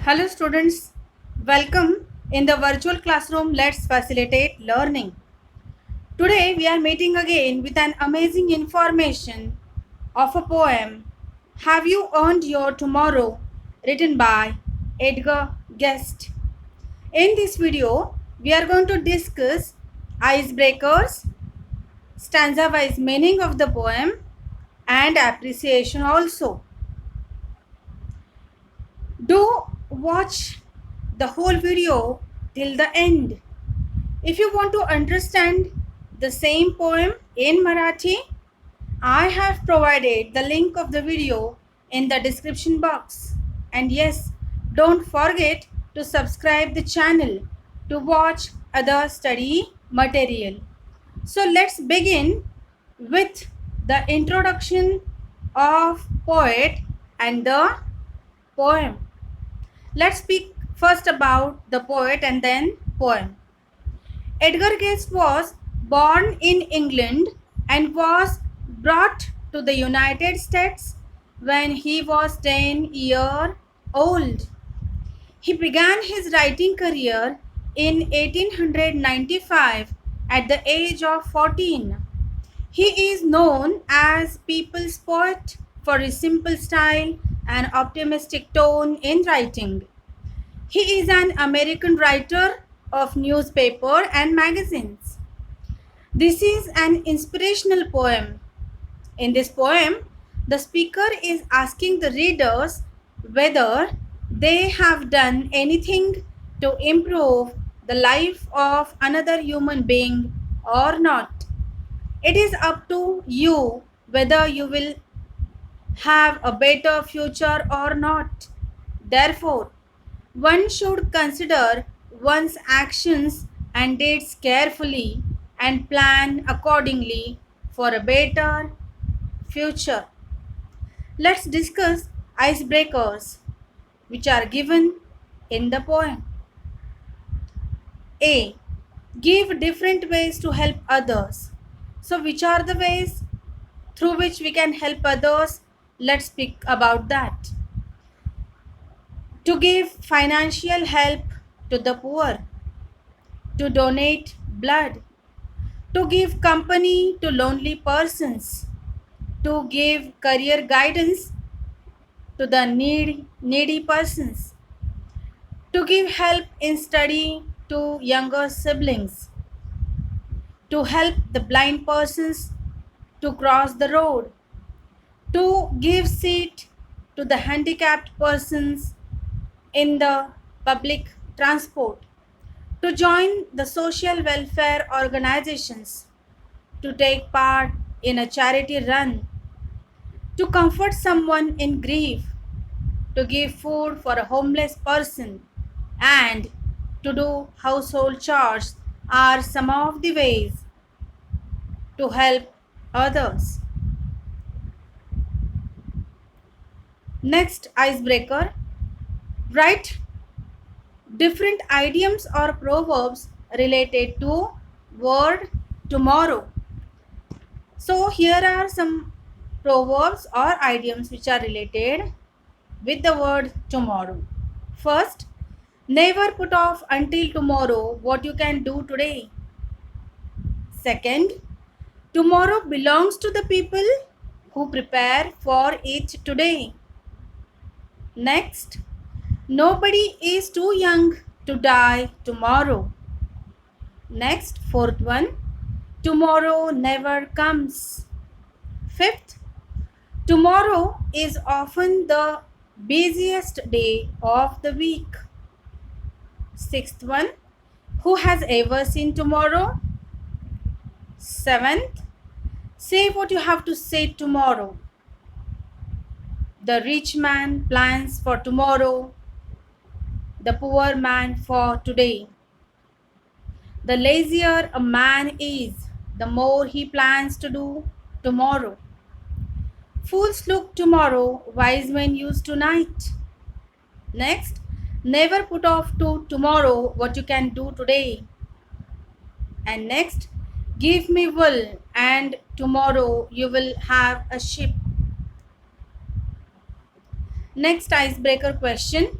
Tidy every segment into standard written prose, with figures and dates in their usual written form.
Hello students, welcome in the virtual classroom. Let's facilitate learning. Today we are meeting again with an amazing information of a poem, Have You Earned Your Tomorrow, written by Edgar Guest. In this video, we are going to discuss icebreakers, stanza-wise meaning of the poem and appreciation also. Do watch the whole video till the end. If you want to understand the same poem in Marathi, I have provided the link of the video in the description box. And yes, don't forget to subscribe the channel to watch other study material. So let's begin with the introduction of poet and the poem. Let's speak first about the poet and then poem. Edgar Guest was born in England and was brought to the United States when he was 10 years old. He began his writing career in 1895 at the age of 14. He is known as people's poet for his simple style and optimistic tone in writing. He is an American writer of newspaper and magazines. This is an inspirational poem. In this poem, the speaker is asking the readers whether they have done anything to improve the life of another human being or not. It is up to you whether you will have a better future or not. Therefore, one should consider one's actions and deeds carefully and plan accordingly for a better future. Let's discuss icebreakers which are given in the poem. A. Give different ways to help others. So, which are the ways through which we can help others? Let's speak about that. To give financial help to the poor, to donate blood, to give company to lonely persons, to give career guidance to the needy persons, to give help in study to younger siblings, to help the blind persons to cross the road, to give seat to the handicapped persons in the public transport, to join the social welfare organizations, to take part in a charity run, to comfort someone in grief, to give food for a homeless person, and to do household chores are some of the ways to help others. Next icebreaker, write different idioms or proverbs related to word tomorrow. So here are some proverbs or idioms which are related with the word tomorrow. First, never put off until tomorrow what you can do today. Second, tomorrow belongs to the people who prepare for it today. Next, nobody is too young to die tomorrow. Next, fourth one, tomorrow never comes. Fifth, tomorrow is often the busiest day of the week. Sixth one, who has ever seen tomorrow? Seventh, say what you have to say tomorrow. The rich man plans for tomorrow, the poor man for today. The lazier a man is, the more he plans to do tomorrow. Fools look tomorrow, wise men use tonight. Next, never put off to tomorrow what you can do today. And next, give me wool and tomorrow you will have a ship. Next icebreaker question.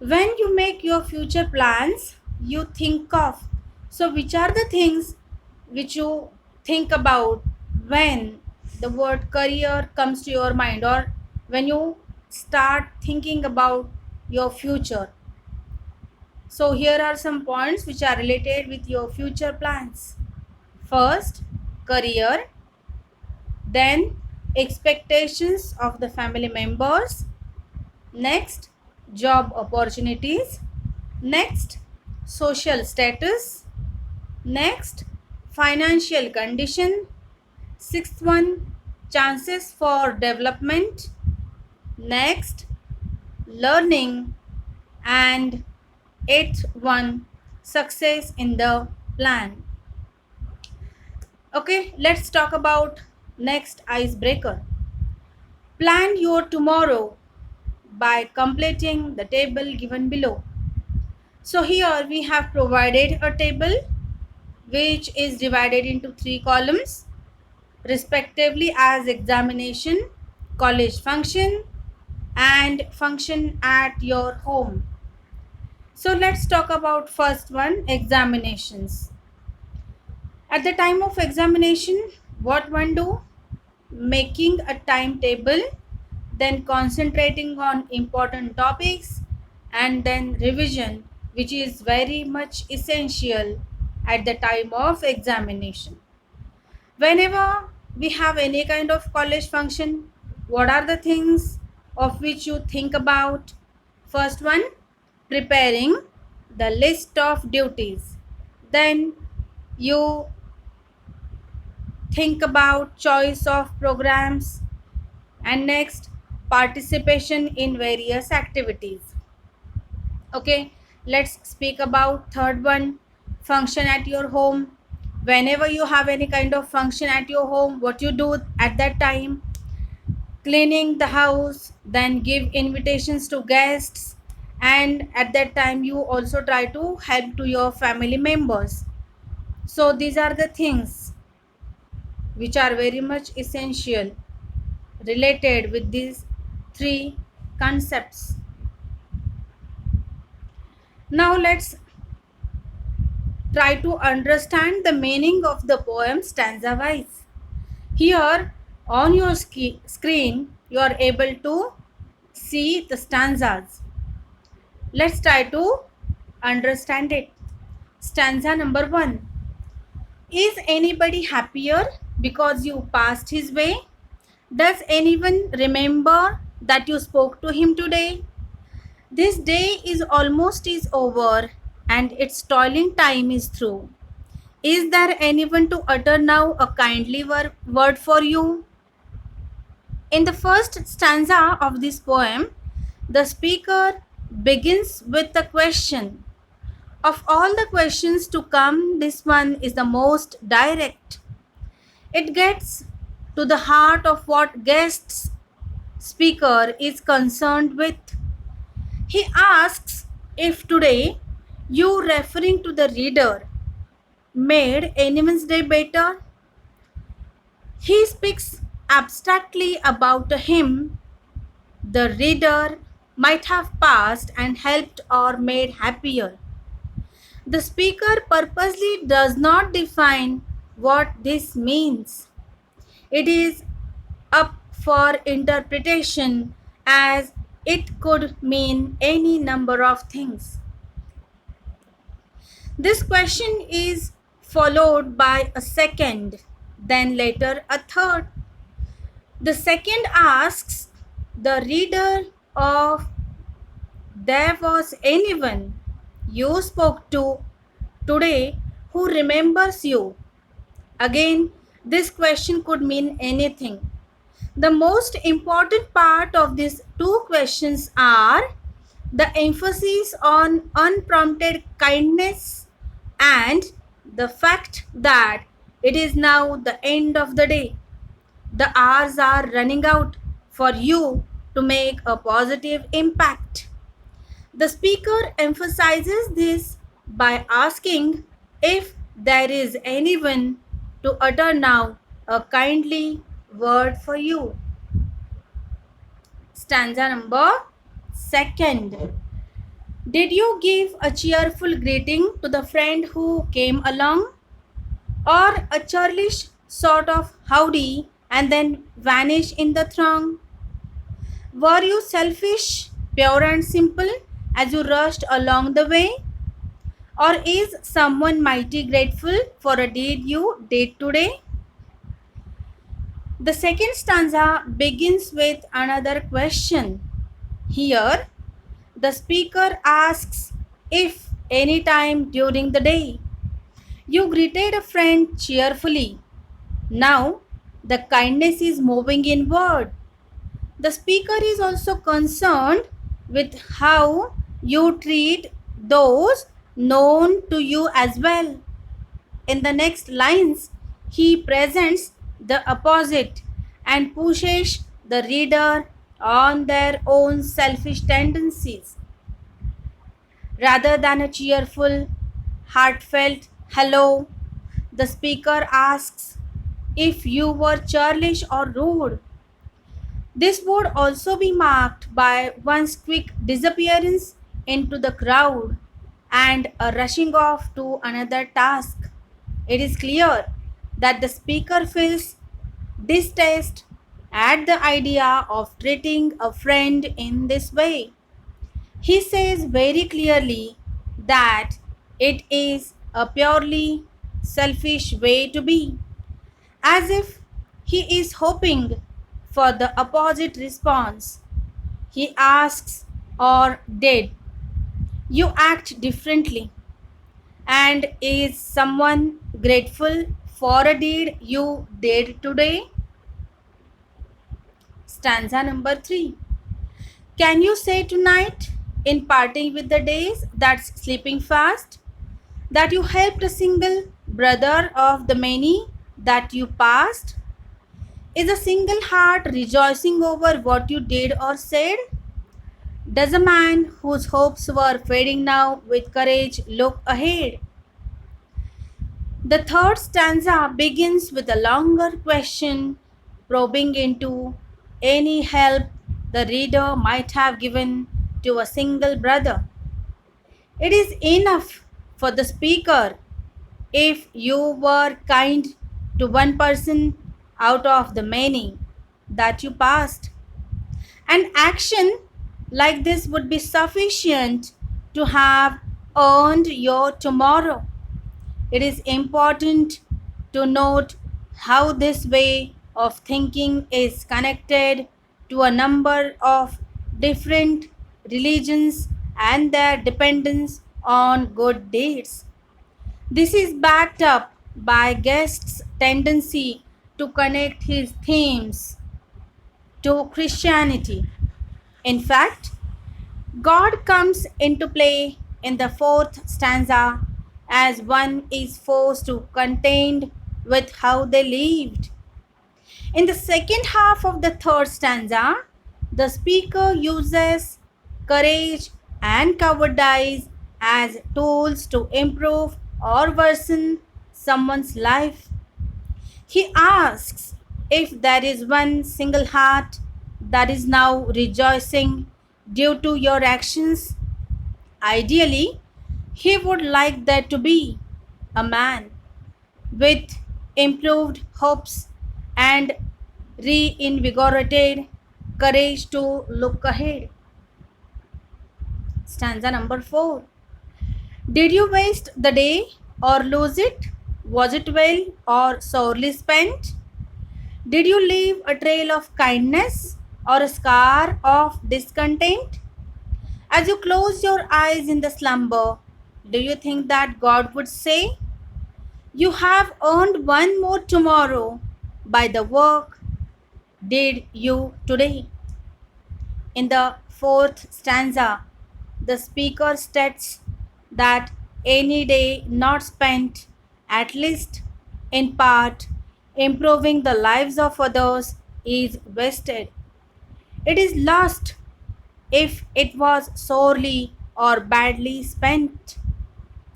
When you make your future plans, you think of. So, which are the things which you think about when the word career comes to your mind, or when you start thinking about your future? So, here are some points which are related with your future plans. First, career, then, expectations of the family members, next, job opportunities, next, social status, next, financial condition, sixth one, chances for development, next, learning, and eighth one, success in the plan. Okay, let's talk about next icebreaker. Plan your tomorrow by completing the table given below. So here we have provided a table which is divided into three columns respectively as examination, college function, and function at your home. So let's talk about first one, examinations. At the time of examination, what one do? Making a timetable, then concentrating on important topics, and then revision, which is very much essential at the time of examination. Whenever we have any kind of college function, what are the things of which you think about? First one, preparing the list of duties. Then you think about choice of programs, and next, participation in various activities. Okay, let's speak about third one, function at your home. Whenever you have any kind of function at your home, what you do at that time? Cleaning the house, then give invitations to guests, and at that time you also try to help to your family members. So these are the things which are very much essential related with these three concepts. Now let's try to understand the meaning of the poem stanza wise. Here on your screen you are able to see the stanzas. Let's try to understand it. Stanza number 1. Is anybody happier because you passed his way? Does anyone remember that you spoke to him today? This day is almost is over and its toiling time is through. Is there anyone to utter now a kindly word for you? In the first stanza of this poem, the speaker begins with a question. Of all the questions to come, this one is the most direct. It gets to the heart of what guest's speaker is concerned with. He asks if today you, referring to the reader, made anyone's day better. He speaks abstractly about him the reader might have passed and helped or made happier. The speaker purposely does not define what this means. It is up for interpretation as it could mean any number of things. This question is followed by a second, then later a third. The second asks the reader of there was anyone you spoke to today who remembers you. Again, this question could mean anything. The most important part of these two questions are the emphasis on unprompted kindness and the fact that it is now the end of the day. The hours are running out for you to make a positive impact. The speaker emphasizes this by asking if there is anyone to utter now a kindly word for you. Stanza number 2. Did you give a cheerful greeting to the friend who came along, or a churlish sort of howdy and then vanish in the throng? Were you selfish, pure and simple as you rushed along the way? Or is someone mighty grateful for a deed you did today? The second stanza begins with another question. Here, the speaker asks if any time during the day you greeted a friend cheerfully. Now, the kindness is moving inward. The speaker is also concerned with how you treat those known to you as well. In the next lines, he presents the opposite and pushes the reader on their own selfish tendencies. Rather than a cheerful, heartfelt hello, the speaker asks if you were churlish or rude. This would also be marked by one's quick disappearance into the crowd and a rushing off to another task. It is clear that the speaker feels distaste at the idea of treating a friend in this way. He says very clearly that it is a purely selfish way to be, as if he is hoping for the opposite response. He asks, or did you act differently? And is someone grateful for a deed you did today? Stanza number 3. Can you say tonight, in parting with the days that's sleeping fast, that you helped a single brother of the many that you passed? Is a single heart rejoicing over what you did or said? Does a man whose hopes were fading now with courage look ahead? The third stanza begins with a longer question, probing into any help the reader might have given to a single brother. It is enough for the speaker if you were kind to one person out of the many that you passed. An action like this would be sufficient to have earned your tomorrow. It is important to note how this way of thinking is connected to a number of different religions and their dependence on good deeds. This is backed up by Guest's tendency to connect his themes to Christianity. In fact, God comes into play in the fourth stanza as one is forced to contend with how they lived. In the second half of the third stanza, the speaker uses courage and cowardice as tools to improve or worsen someone's life. He asks if there is one single heart that is now rejoicing due to your actions. Ideally, he would like there to be a man with improved hopes and reinvigorated courage to look ahead. Stanza number 4. Did you waste the day or lose it? Was it well or sorely spent? Did you leave a trail of kindness or a scar of discontent? As you close your eyes in the slumber, do you think that God would say, you have earned one more tomorrow by the work did you today? In the fourth stanza, the speaker states that any day not spent, at least in part, improving the lives of others is wasted. It is lost if it was sorely or badly spent.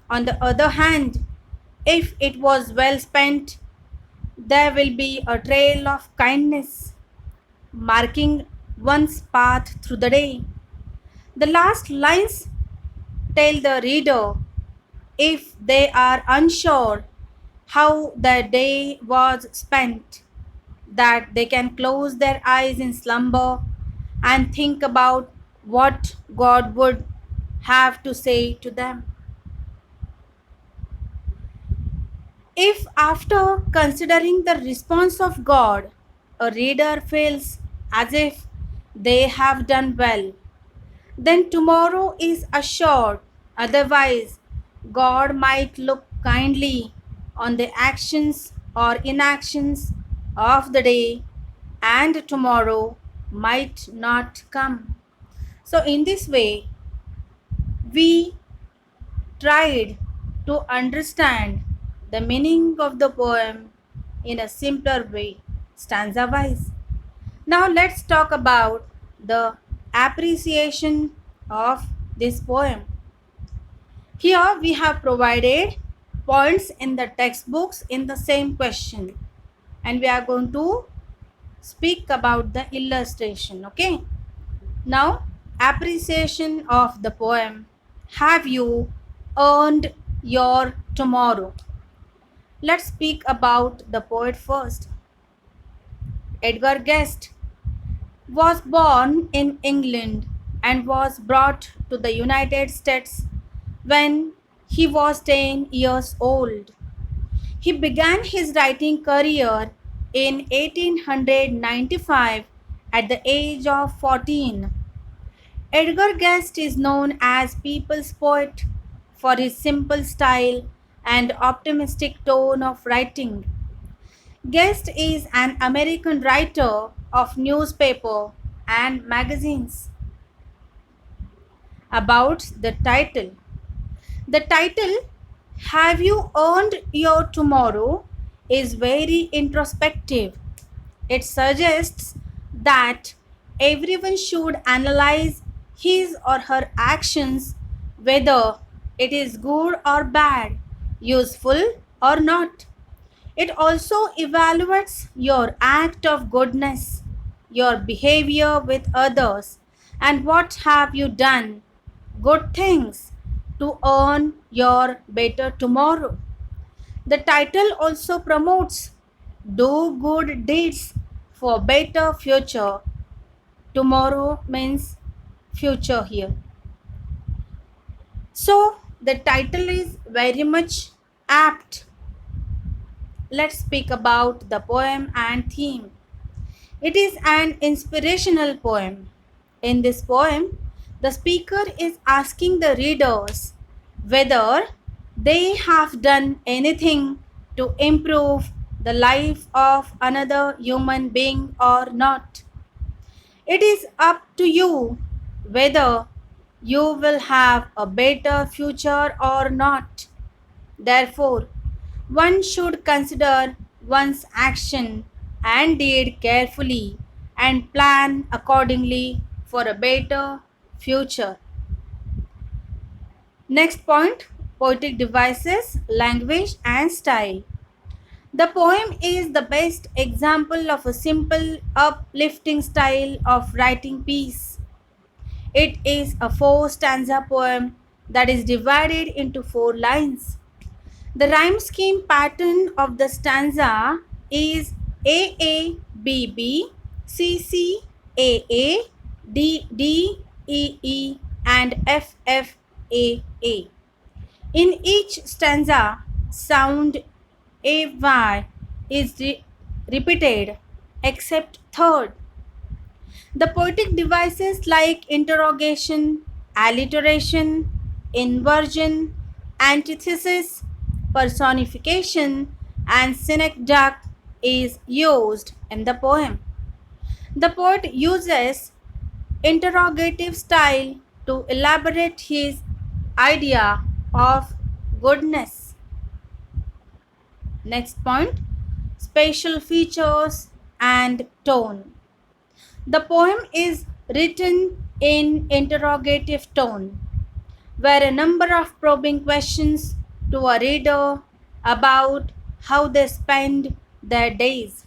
On the other hand, if it was well spent, there will be a trail of kindness marking one's path through the day. The last lines tell the reader, if they are unsure how their day was spent, that they can close their eyes in slumber and think about what God would have to say to them. If, after considering the response of God, a reader feels as if they have done well, then tomorrow is assured. Otherwise, God might look kindly on the actions or inactions of the day, and tomorrow might not come. So, in this way, we tried to understand the meaning of the poem in a simpler way, stanza wise. Now, let's talk about the appreciation of this poem. Here we have provided points in the textbooks in the same question, and we are going to speak about the illustration. Okay, now appreciation of the poem. Have you earned your tomorrow? Let's speak about the poet first. Edgar Guest was born in England and was brought to the United States when he was 10 years old. He began his writing career in 1895 at the age of 14. Edgar Guest is known as people's poet for his simple style and optimistic tone of writing. Guest is an American writer of newspaper and magazines. About the title. The title, Have You Earned Your Tomorrow, is very introspective. It suggests that everyone should analyze his or her actions, whether it is good or bad, useful or not. It also evaluates your act of goodness, your behavior with others, and what have you done good things to earn your better tomorrow. The title also promotes do good deeds for better future. Tomorrow means future here. So the title is very much apt. Let's speak about the poem and theme. It is an inspirational poem. In this poem, the speaker is asking the readers whether they have done anything to improve the life of another human being or not. It is up to you whether you will have a better future or not. Therefore, one should consider one's action and deed carefully and plan accordingly for a better future. Next point, poetic devices, language and style. The poem is the best example of a simple, uplifting style of writing piece. It is a four stanza poem that is divided into four lines. The rhyme scheme pattern of the stanza is A A B B C C A A D D E E and F F A A. In each stanza, sound AY is repeated except third. The poetic devices like interrogation, alliteration, inversion, antithesis, personification, and synecdoche is used in the poem. The poet uses interrogative style to elaborate his idea of goodness. Next point, spatial features and tone. The poem is written in interrogative tone, where a number of probing questions to a reader about how they spend their days.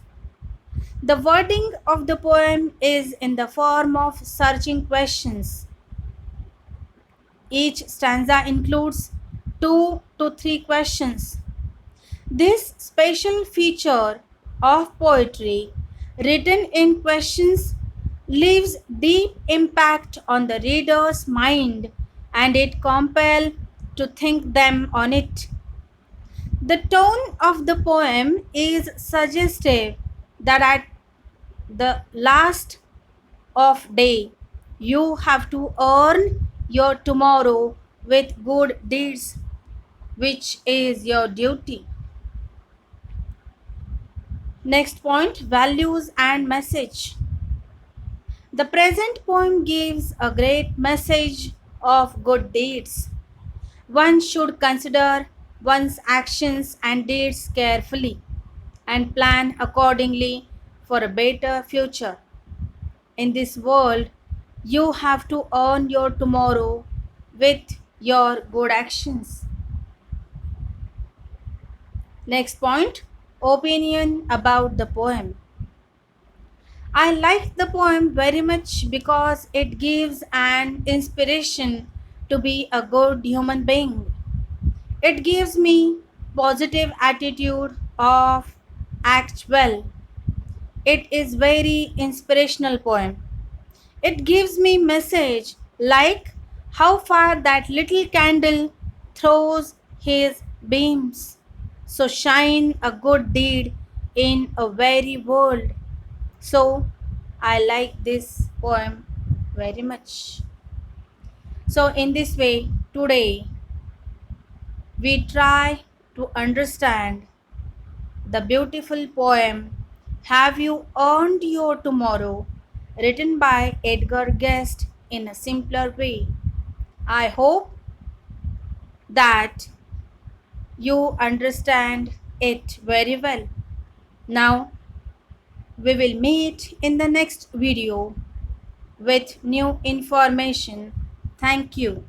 The wording of the poem is in the form of searching questions. Each stanza includes 2 to 3 questions. This special feature of poetry, written in questions, leaves deep impact on the reader's mind and it compels to think them on it. The tone of the poem is suggestive that at the last of day you have to earn your tomorrow with good deeds, which is your duty. Next point, values and message. The present poem gives a great message of good deeds. One should consider one's actions and deeds carefully and plan accordingly for a better future. In this world, you have to earn your tomorrow with your good actions. Next point, opinion about the poem. I like the poem very much because it gives an inspiration to be a good human being. It gives me positive attitude of act well. It is very inspirational poem. It gives me message like how far that little candle throws his beams. So shine a good deed in a very world. So I like this poem very much. So in this way today we try to understand the beautiful poem Have You Earned Your Tomorrow, written by Edgar Guest in a simpler way. I hope that you understand it very well. Now we will meet in the next video with new information. Thank you.